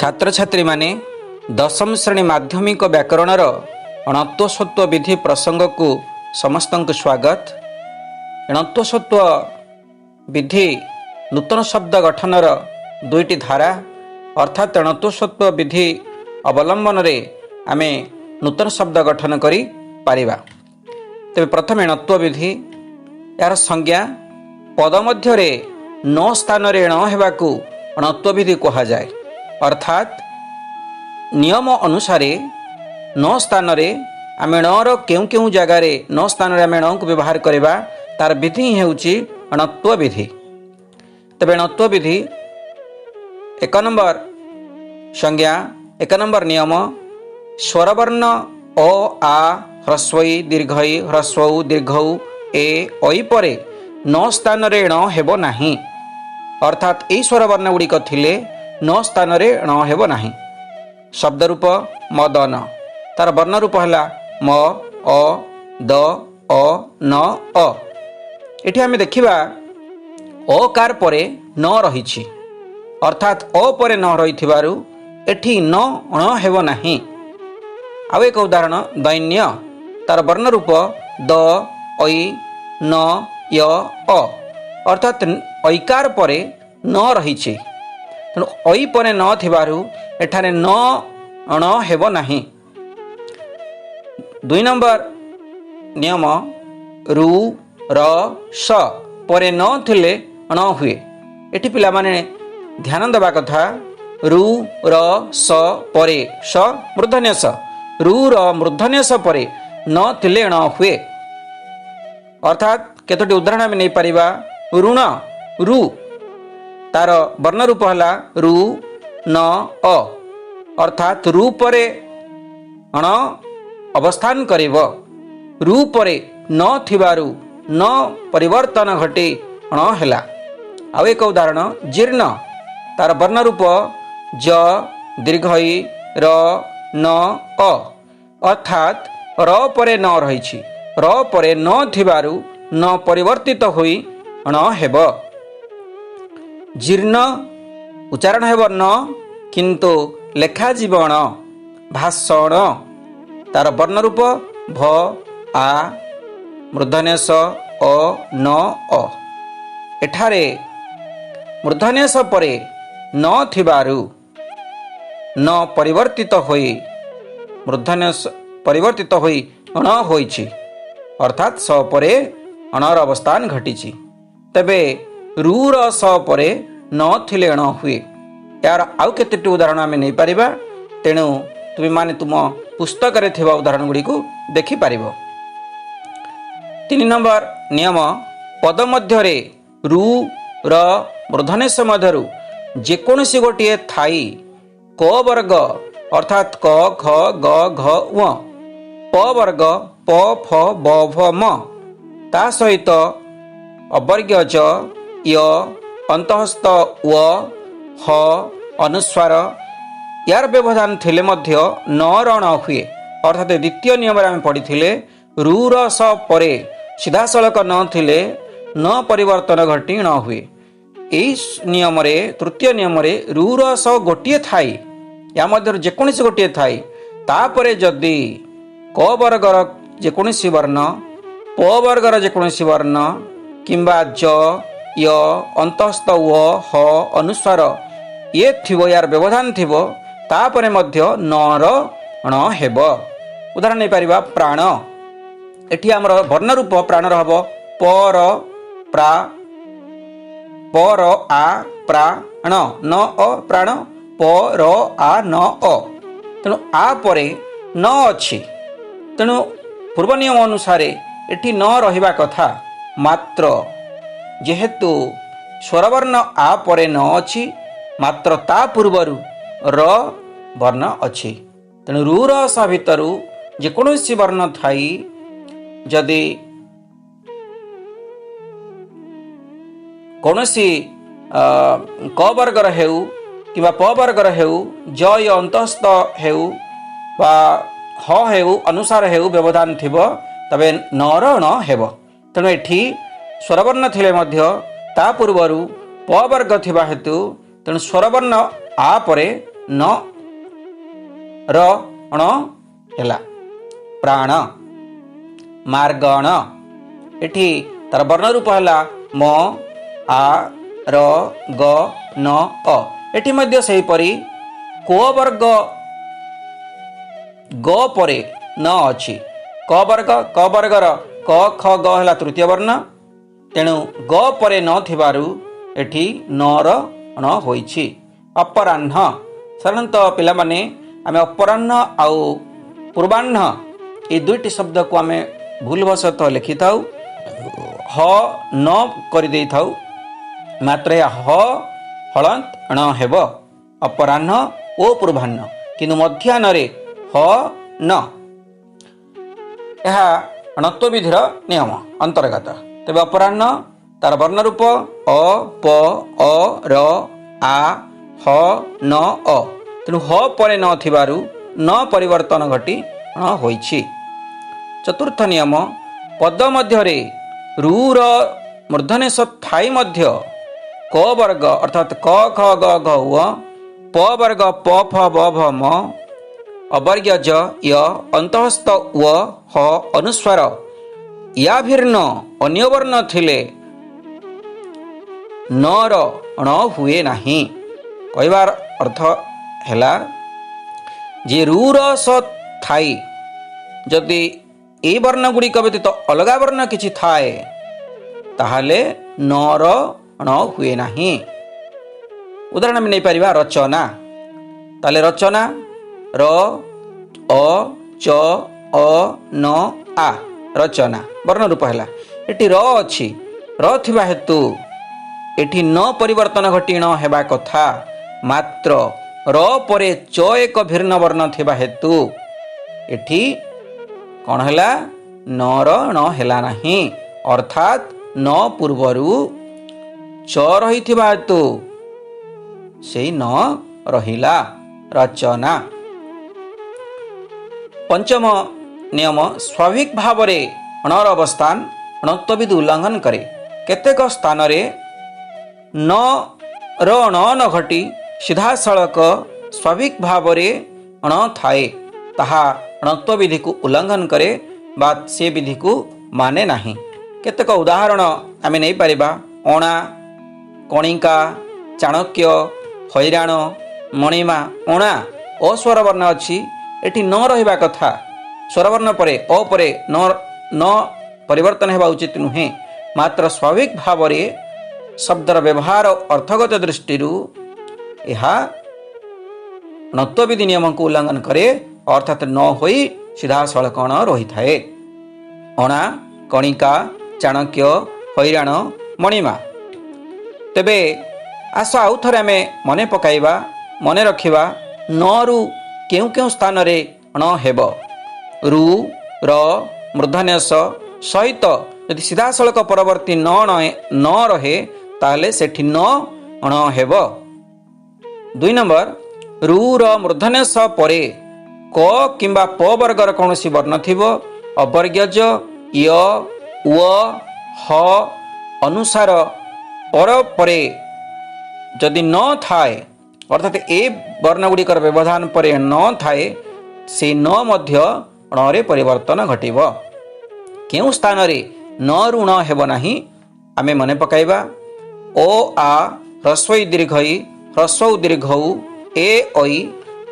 छात्र छात्री माने दशम श्रेणी माध्यमिक व्याकरणर अणत्वस्वत्व विधि प्रसंग को समस्त स्वागत। अणत्वस्वत्व विधि नूतन शब्द गठनर दुईटी धारा अर्थात अणत्वस्वत्व विधि अवलंबन रे आमे नूतन शब्द गठन करी पारिबा। तेबे प्रथम अणत्व विधि यार संज्ञा पद मध्य रे न स्थान रे ण हेबाकू अणत्व विधि कहा जाए। अर्थात नियम अनुसार न स्थान रे आम णर केउ केउ जगार न स्थान रे आम ण को व्यवहार करवा तार विधि ही होउची अणत्व विधि। तबे अणत्व विधि एक नंबर संज्ञा एक नंबर नियम स्वरवर्ण अ आ ह्रस्वई दीर्घई ह्रस्वौ दीर्घौ ए ओई परे न स्थान रे ण हेबो नाही। अर्थात एई स्वरवर्ण गुड़िक थिले न स्थान रे ण हेबो नाही। शब्द रूप मदन तार वर्ण रूप है म अ द अ न अ। एठी आमे देखिबा अकार परे न रहिछि अर्थात अ परे न रहिथिबारु एठी न ण हेबो नाही। आउ एक उदाहरण दैन्य तार वर्ण रूप द ऐ न य अ अर्थात ऐकार परे न रहिछि तेणु ऐ परे न थिबारु एठारे न अण हेबो नाही। दुई नंबर नियम रु र स परे न थिले अण हुए। एठी पिला माने ध्यान देबा कथा रु र स परे स मूर्धन्य स रु र मूर्धन्य स परे न थिले अण हुए। अर्थात केतोटी उदाहरण आमे नै परिबा ऋण रु तार वर्ण रूप है रु न अ अर्थात रु परे अण अवस्थान करिब रु परे न थिबारु न परिवर्तन घटे अण हैला। आउ एक उदाहरण जीर्ण तार वर्ण रूप ज दीर्घई र न अ अर्थात र परे न रहिछि र परे न थिबारु न परिवर्तित होई अण हेब। जीर्ण उच्चारण हेब न किंतु लेखा जीवन भाषण तार वर्ण रूप भ आ मूर्धन्य स अ न अ। एठारे मूर्धन्य स परे न थिबारु न परिवर्तित होई मूर्धन्य परिवर्तित होई अण होइछि अर्थात स परे अणर अवस्थान घटिछि। तबे रु र स परे न थिले अण हुए। यार आउ केतेटी उदाहरण आमे नै परिबा तेणु तुम माने तुम पुस्तक रे थिबा उदाहरण गुडी को देखि परिबो। 3 नंबर नियम पद मध्य रे रु र मूर्धन्य स मध्यरु जेकोनसी गोटिए थाई क वर्ग अर्थात क ख ग घ व प वर्ग प फ ब भ म ता सहित अवर्ग्य च य अंतहस्त व ह अनुस्वार यार व्यवधान थिले मध्य न रण हुए। अर्थात द्वितीय नियम आम पढ़ी रु र स परे सीधा सड़क न थिले न परिवर्तन घटी न हुए। यही नियम रे तृतीय नियम रे रु र स गोटे थाई या मध्य जेकोसी गोटे थाई तापरे जदि क वर्गर जेकोसी वर्ण प वर्गर जेकोसी वर्ण किंबा ज य अंतस्थ व ह अनुस्वार ये थिबो यार व्यवधान थिबो तापरे मध्य नर अण हेब। उदाहरण नै परिबा प्राण एठी हमर वर्ण रूप प्राणर हबो पर प्रा पर आ प्राण न अ प्राण पर आ न अ तेणु आ परे न अछि तेणु पूर्व नियम अनुसार एठी न रहिबा कथा मात्र जेहेतु स्वरवर्ण आ परे न अछि मात्र ता पूर्वरु र वर्ण अछि तेणु रु र स भितरु जेकोसी वर्ण थाई जदि कौनसी क वर्गर हेउ किंबा प वर्गर हेउ ज य अंतस्थ हेउ बा ह हेउ अनुसार हेउ व्यवधान थिबो तबे नर ण हेबो। तेणु एठी स्वरवर्ण थिले मध्य ता पूर्वरु प वर्ग थिबा हेतु तेणु स्वरवर्ण आ परे न र अण ହେଲା प्राण मार्गण एठी तार वर्ण रूप है म आ र ग न अ एठी मध्य सही परी को वर्ग ग परे न अछि क वर्गर क ख ग है तृतीय वर्ण तेणु ग परे न थिबारु एठी न र ण होइछि। अपराह्न साधारणतः पिला माने आमे अपराह्न आउ पूर्वाह्न ये दुईटी शब्द को आमे भूलवशतः लिखि थाउ ह न कर दे थाउ मात्र ह हलंत ण हेब अपराह्न ओ पूर्वाह्न किंतु मध्याह्न रे ह न यह णत्व विधिर नियम अंतर्गत तेबे अपराह्न तार वर्ण रूप अ प अ र आ ह न अ तेणु ह परे न थिबारु न परिवर्तन घटी ण होइछि। चतुर्थ नियम पद मध्यरे रु र मूर्धन्य थाई मध्य क वर्ग अर्थात क ख ग घ उ प वर्ग प फ ब भ म अवर्ग्य ज य अंतःस्थ व ह अनुस्वार या भिन्न अन्य वर्ण थिले न र ण हुए नहीं। कहबार अर्थ हैला जे रु र स थाई जदि ए वर्ण गुड़िक व्यतीत अलगा वर्ण किछि थाए ताहाले न र ण हुए नहीं। उदाहरण में नहीं पारिबा रचना ताले रचना र अ च अ न आ रचना वर्ण रूप है एटी र अछि र थिबा हेतु एटी न परिवर्तन घटी न हेबा कथा मात्र र परे च एक भिन्न वर्ण थिबा हेतु एटी कौन हैला न र ण हैला नहीं अर्थात न पूर्वरु च रही थिबा हेतु से न रहिला रचना। पंचम नियम स्वाभाविक भाव रे अणर अवस्थान अणत्वविधि उल्लंघन करे केतेक स्थान रे न र ण न घटी सीधा सड़क स्वाभाविक भाव रे अण थाए ताहा अणत्व विधि को उल्लंघन करे बा से विधि को माने नहीं। केतेक उदाहरण आमे नहीं पारिबा अणा कणिका चाणक्य हैराण मणिमा अणा अस्वर वर्ण अछि एटी न रहिबा कथा स्वरवर्ण परे अ परे न परिवर्तन हेबा उचित नुहे मात्र स्वाभाविक भाव रे शब्दर व्यवहार अर्थगत दृष्टि यह णत्व विधि नियम को उल्लंघन करे अर्थात न होई सीधा सड़क अण रही थाए अणा कणिका चाणक्य हैराण मणिमा। तेबे आस आउ थरे आमे मने पकाइबा मने रखिबा न रु केउ केउ स्थान रे ण हेब रु र मूर्धन्य स सहित यदि सीधा सड़क परवर्ती न रहे ताले सेठी न अण हेब। 2 नंबर रु र मूर्धन्य स परे क किंबा प वर्गर कौनसी वर्ण थिबो अवर्ग्य ज य व ह अनुसार पर परे जदि न थाए अर्थात ए वर्ण गुड़िकर व्यवधान परे न थाए से न मध्य णे परिवर्तन घटिब। केउ स्थान रे न ऋण हेब नहीं आमे मने पकाइबा ओ आ ह्रस्व दीर्घई ह्रस्व दीर्घऊ ए ऐ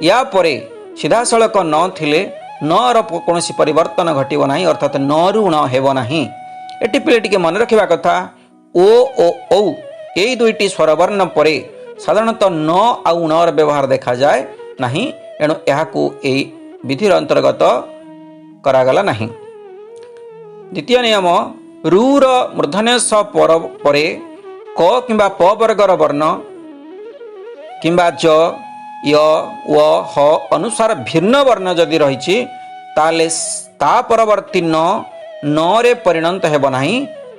या परे सीधा सड़क न थिले न र कौनसी परिवर्तन घटिब नहीं अर्थात न ऋण हेब नहीं। एटी पिले टिके मन रखिबा कथा ओ औ यही दुईटी स्वर वर्ण परे साधारणतः न आउ न र व्यवहार देखा जाए नहीं एणु यहाकू ए विधिर अंतर्गत करागला नहीं। द्वितीय नियम रु र मूर्धन्य स परे क किंबा प वर्गर वर्ण किंबा ज य व ह अनुसार भिन्न वर्ण जदि रही ताले ता परवर्ती न रे परिणत हेब नहीं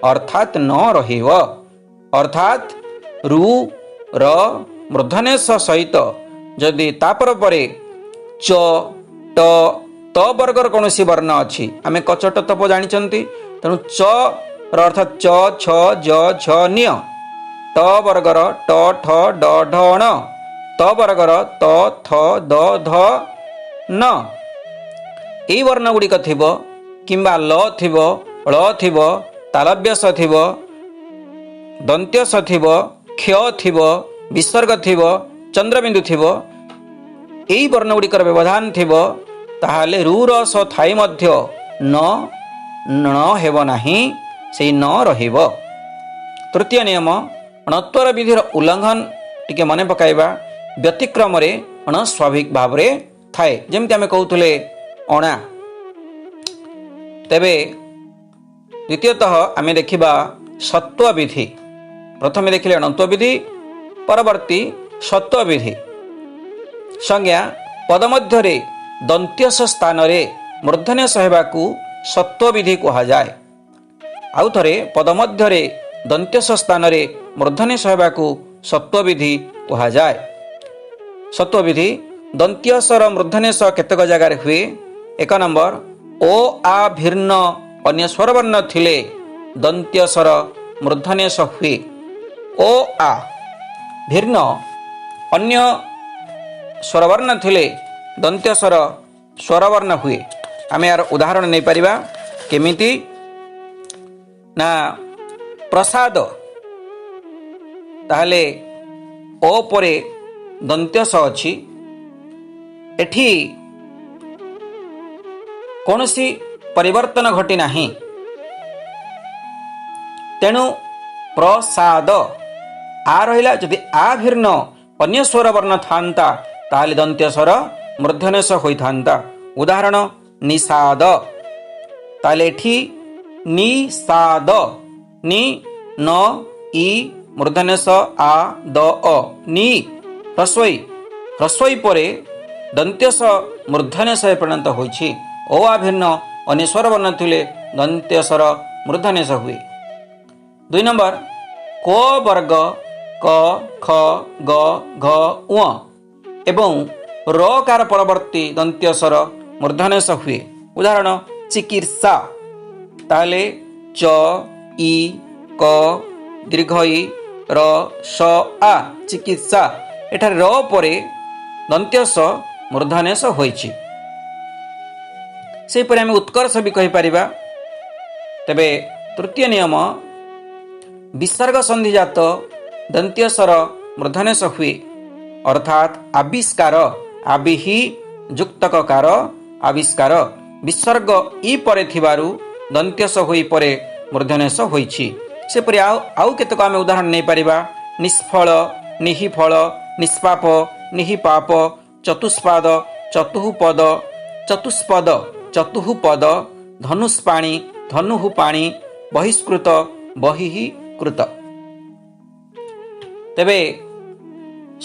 अर्थात न रहिब अर्थात रु र मूर्धन्य स सहित जदि तापर परे च ट त वर्गर कौनसी वर्ण अच्छी आमे कचट तप जानी तेणु च अर्थात च छ ज छ निय ट वर्गर ट ठ ड ढ ण ତ ବର୍ଗର ତ ଥ ଦ ଧ ନ ଏହି ବର୍ଣ୍ଣ ଗୁଡ଼ିକ ଥିବ କିମ୍ବା ଲ ଥିବ ଳ ଥିବ ତାଲବ୍ୟସ ଥିବ ଦନ୍ତ୍ୟସ ଥିବ କ୍ଷ ଥିବ ବିସର୍ଗ ଥିବ ଚନ୍ଦ୍ରବିନ୍ଦୁ ଥିବ ଏହି ବର୍ଣ୍ଣ ଗୁଡ଼ିକର ବ୍ୟବଧାନ ଥିବ ତାହେଲେ ରୁର ସ ଥାଇ ମଧ୍ୟ ନ ହେବ ନାହିଁ, ସେଇ ନ ରହିବ। ତୃତୀୟ ନିୟମ ଣତ୍ୱର ବିଧିର ଉଲ୍ଲଂଘନ ଟିକେ ମନେ ପକାଇବା। ବ୍ୟତିକ୍ରମରେ ଣ ସ୍ୱାଭାବିକ ଭାବରେ ଥାଏ, ଯେମିତି ଆମେ କହୁଥିଲେ ଅଣା। ତେବେ ଦ୍ୱିତୀୟତଃ ଆମେ ଦେଖିବା ସତ୍ୱ ବିଧି। ପ୍ରଥମେ ଦେଖିଲେ ଣତ୍ୱ ବିଧି, ପରବର୍ତ୍ତୀ ସତ୍ୱ ବିଧି। ସଂଜ୍ଞା ପଦ ମଧ୍ୟରେ ଦନ୍ତ୍ୟସ ସ୍ଥାନରେ ମୂର୍ଧନ୍ୟସ ହେବାକୁ ସତ୍ୱ ବିଧି କୁହାଯାଏ। ଆଉ ଥରେ ପଦ ମଧ୍ୟରେ ଦନ୍ତ୍ୟସ ସ୍ଥାନରେ ମୂର୍ଧନ୍ୟସ ହେବାକୁ ସତ୍ୱ ବିଧି କୁହାଯାଏ। ସତ୍ୱ ବିଧି ଦନ୍ତ୍ୟସର ମୂର୍ଧନ୍ୟସ କେତେକ ଜାଗାରେ ହୁଏ। 1 ନମ୍ବର ଓ ଆ ଭିନ୍ନ ଅନ୍ୟ ସ୍ୱରବର୍ଣ୍ଣ ଥିଲେ ଦନ୍ତ୍ୟସର ମୂର୍ଧନ୍ୟସ ହୁଏ। ଓ ଆ ଭିନ୍ନ ଅନ୍ୟ ସ୍ୱରବର୍ଣ୍ଣ ଥିଲେ ଦନ୍ତ୍ୟସର ସ୍ୱରବର୍ଣ୍ଣ ହୁଏ। ଆମେ ଏହାର ଉଦାହରଣ ନେଇପାରିବା। କେମିତି ନା ପ୍ରସାଦ, ତାହେଲେ ଓ ପରେ ଦନ୍ତ୍ୟସ ଅଛି, ଏଠି କୌଣସି ପରିବର୍ତ୍ତନ ଘଟି ନାହିଁ, ତେଣୁ ପ୍ରସାଦ ଆ ରହିଲା। ଯଦି ଆ ଭିନ୍ନ ଅନ୍ୟ ସ୍ୱରବର୍ଣ୍ଣ ଥାନ୍ତା ତାହେଲେ ଦନ୍ତ୍ୟସର ମୂର୍ଧନ୍ୟସ ହୋଇଥାନ୍ତା। ଉଦାହରଣ ନିଷାଦ, ତାହେଲେ ଏଠି ନିଷାଦ ନି ନ ଇ ମୂର୍ଧନ୍ୟସ ଆ ଦ ଅ ନି ହ୍ରସ୍ୱଇ, ହ୍ରସ୍ୱଇ ପରେ ଦନ୍ତ୍ୟସ ମୂର୍ଧନ୍ୟସରେ ପରିଣତ ହୋଇଛି। ଓ ଆ ଭିନ୍ନ ଅନ୍ୟ ସ୍ୱରବର୍ଣ୍ଣ ଥିଲେ ଦନ୍ତ୍ୟସର ମୂର୍ଧନ୍ୟସ ହୁଏ। 2 ନମ୍ବର କ ବର୍ଗ କ ଖ ଗ ଘ ଙ ଏବଂ ର କାର ପରବର୍ତ୍ତୀ ଦନ୍ତ୍ୟସର ମୂର୍ଧନ୍ୟସ ହୁଏ। ଉଦାହରଣ ଚିକିତ୍ସା, ତାହେଲେ ଚ ଇ କ ଦୀର୍ଘ ଇ ର ସ ଆ ଚିକିତ୍ସା, ଏଠାରେ ର ପରେ ଦନ୍ତ୍ୟସ ମୂର୍ଧନ୍ୟସ ହୋଇଛି। ସେହିପରି ଆମେ ଉତ୍କର୍ଷ ବି କହିପାରିବା। ତେବେ ତୃତୀୟ ନିୟମ ବିସର୍ଗ ସନ୍ଧିଜାତ ଦନ୍ତ୍ୟସର ମୂର୍ଧନ୍ୟସ ହୁଏ, ଅର୍ଥାତ୍ ଆବିଷ୍କାର, ଆବିହି ଯୁକ୍ତକକାର ଆବିଷ୍କାର ବିସର୍ଗ ଇ ପରେ ଥିବାରୁ ଦନ୍ତ୍ୟସ ହୋଇ ପରେ ମୂର୍ଧନ୍ୟସ ହୋଇଛି। ସେପରି ଆଉ କେତେକ ଆମେ ଉଦାହରଣ ନେଇପାରିବା। ନିଷ୍ଫଳ, ନିହିଫଳ, ନିଷ୍ପାପ, ନିହିପାପ, ଚତୁଷ୍ପାଦ, ଚତୁଃପଦ, ଚତୁଷ୍ପଦ, ଚତୁଃପଦ, ଧନୁଷ୍ପାଣି, ଧନୁଃ ପାଣି, ବହିଷ୍କୃତ, ବହିଃକୃତ। ତେବେ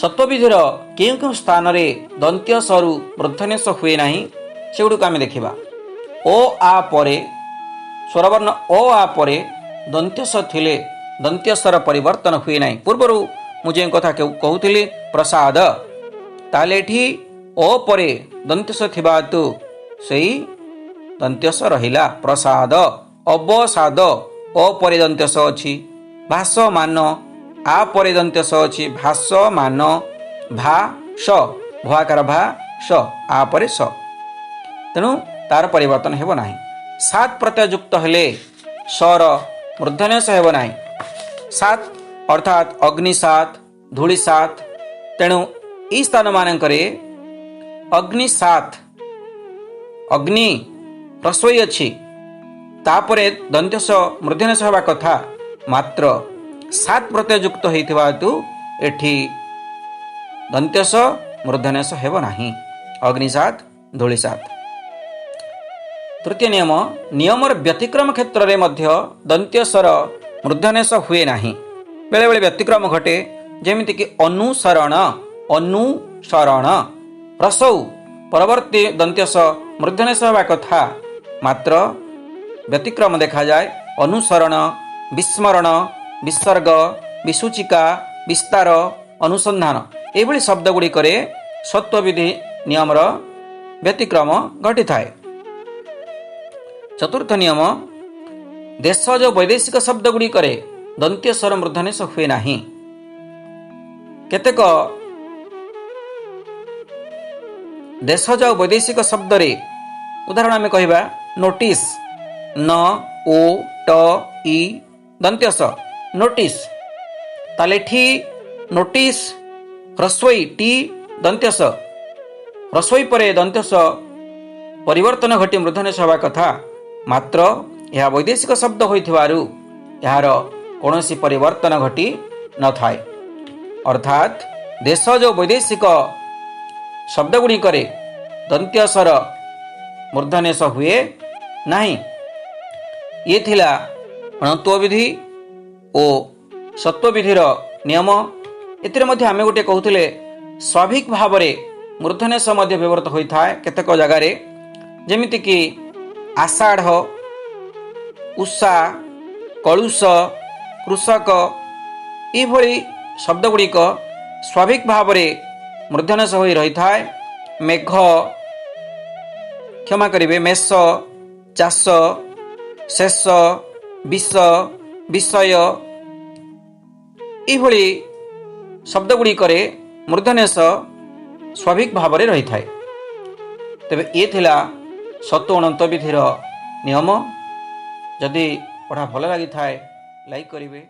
ସତ୍ୱବିଧିର କେଉଁ କେଉଁ ସ୍ଥାନରେ ଦନ୍ତ୍ୟସରୁ ମୂର୍ଧନ୍ୟସ ହୁଏ ନାହିଁ ସେଗୁଡ଼ିକୁ ଆମେ ଦେଖିବା। ଓ ଆ ପରେ ସ୍ୱରବର୍ଣ୍ଣ ଓ ଆ ପରେ ଦନ୍ତ୍ୟସ ଥିଲେ ଦନ୍ତ୍ୟସର ପରିବର୍ତ୍ତନ ହୁଏ ନାହିଁ। ପୂର୍ବରୁ ମୁଁ ଯେଉଁ କଥା କହୁଥିଲି ପ୍ରସାଦ, ତାହେଲେ ଏଠି ଓ ପରେ ଦନ୍ତ୍ୟସ ଥିବା ହେତୁ ସେଇ ଦନ୍ତ୍ୟସ ରହିଲା ପ୍ରସାଦ। ଅବସାଦ ଓ ପରେ ଦନ୍ତ୍ୟସ ଅଛି। ଭାସମାନ ଆ ପରେ ଦନ୍ତ୍ୟସ ଅଛି ଭାସମାନ। ଭା ସ ଭଆକାର ଭା ସ ଆ ପରେ ସ, ତେଣୁ ତାର ପରିବର୍ତ୍ତନ ହେବ ନାହିଁ। ସାତ ପ୍ରତ୍ୟୟ ଯୁକ୍ତ ହେଲେ ସର ମୂର୍ଧନ୍ୟସ ହେବ ନାହିଁ। ସାତ ଅର୍ଥାତ୍ ଅଗ୍ନି ସାତ, ଧୂଳି ସାତ, ତେଣୁ ଏହି ସ୍ଥାନ ମାନଙ୍କରେ ଅଗ୍ନି ସାତ, ଅଗ୍ନି ହ୍ରସ୍ୱଇ ଅଛି, ତାପରେ ଦନ୍ତ୍ୟସ ମୂର୍ଧନ୍ୟସ ହେବା କଥା, ମାତ୍ର ସାତ ପ୍ରତ୍ୟୟ ଯୁକ୍ତ ହେଇଥିବା ହେତୁ ଏଠି ଦନ୍ତ୍ୟସ ମୂର୍ଧନ୍ୟସ ହେବ ନାହିଁ। ଅଗ୍ନି ସାତ, ଧୂଳି ସାତ। ତୃତୀୟ ନିୟମ ନିୟମର ବ୍ୟତିକ୍ରମ କ୍ଷେତ୍ରରେ ମଧ୍ୟ ଦନ୍ତ୍ୟସର ମୂର୍ଧନ୍ୟସ ହୁଏ ନାହିଁ। ବେଳେବେଳେ ବ୍ୟତିକ୍ରମ ଘଟେ, ଯେମିତିକି ଅନୁସରଣ, ଅନୁସରଣ ରସଉ ପରବର୍ତ୍ତୀ ଦନ୍ତ୍ୟସ ମୂର୍ଧନ୍ୟସ ହେବା କଥା, ମାତ୍ର ବ୍ୟତିକ୍ରମ ଦେଖାଯାଏ। ଅନୁସରଣ, ବିସ୍ମରଣ, ବିସର୍ଗ, ବିସୂଚିକା, ବିସ୍ତାର, ଅନୁସନ୍ଧାନ ଏହିଭଳି ଶବ୍ଦ ଗୁଡ଼ିକରେ ସତ୍ୱବିଧି ନିୟମର ବ୍ୟତିକ୍ରମ ଘଟିଥାଏ। ଚତୁର୍ଥ ନିୟମ ଦେଶଜ ବୈଦେଶିକ ଶବ୍ଦ ଗୁଡ଼ିକରେ ଦନ୍ତ୍ୟସ୍ୱର ମୂର୍ଧନ୍ୟସ ହୁଏ ନାହିଁ। କେତେକ ଦେଶଜ ଆଉ ବୈଦେଶିକ ଶବ୍ଦରେ ଉଦାହରଣ ଆମେ କହିବା ନୋଟିସ୍ न ओ ट ଇ ଦନ୍ତ୍ୟସ ନୋଟିସ୍। ତାହେଲେ ଏଠି ନୋଟିସ୍ ହ୍ରସ୍ୱଇ ଟି ଦନ୍ତ୍ୟସ ହ୍ରସ୍ୱଇ ପରେ ଦନ୍ତ୍ୟସ ପରିବର୍ତ୍ତନ ଘଟି ମୂର୍ଦ୍ଧନ୍ୟସ ହେବା କଥା, ମାତ୍ର ଏହା ବୈଦେଶିକ ଶବ୍ଦ ହୋଇଥିବାରୁ ଏହାର କୌଣସି ପରିବର୍ତ୍ତନ ଘଟି ନଥାଏ। ଅର୍ଥାତ୍ ଦେଶଜ ଓ ବୈଦେଶିକ ଶବ୍ଦଗୁଡ଼ିକରେ ଦନ୍ତ୍ୟସର ମୂର୍ଦ୍ଧନ୍ୟସ ହୁଏ ନାହିଁ। ଇଏ ଥିଲା ଅଣତ୍ଵ ବିଧି ଓ ସତ୍ଵ ବିଧିର ନିୟମ। ଏଥିରେ ମଧ୍ୟ ଆମେ ଗୋଟିଏ କହୁଥିଲେ ସ୍ୱାଭାବିକ ଭାବରେ ମୂର୍ଦ୍ଧନ୍ୟସ ମଧ୍ୟ ବ୍ୟବହୃତ ହୋଇଥାଏ କେତେକ ଜାଗାରେ, ଯେମିତିକି ଆଷାଢ଼, ଉଷା, କଳୁଷ, କୃଷକ ଏହିଭଳି ଶବ୍ଦଗୁଡ଼ିକ ସ୍ୱାଭାବିକ ଭାବରେ ମୂର୍ଦ୍ଧନ୍ୟସ ହୋଇ ରହିଥାଏ। ମେଘ, କ୍ଷମା କରିବେ, ମେଷ, ଚାଷ, ଶେଷ, ବିଷ, ବିଷୟ ଏହିଭଳି ଶବ୍ଦଗୁଡ଼ିକରେ ମୂର୍ଦ୍ଧନ୍ୟସ ସ୍ୱାଭାବିକ ଭାବରେ ରହିଥାଏ। ତେବେ ଇଏ ଥିଲା ସତ୍ଵ ଅନନ୍ତ ବିଧିର ନିୟମ। ଯଦି ପଢ଼ା ଭଲ ଲାଗିଥାଏ ଲାଇକ୍ କରିବେ।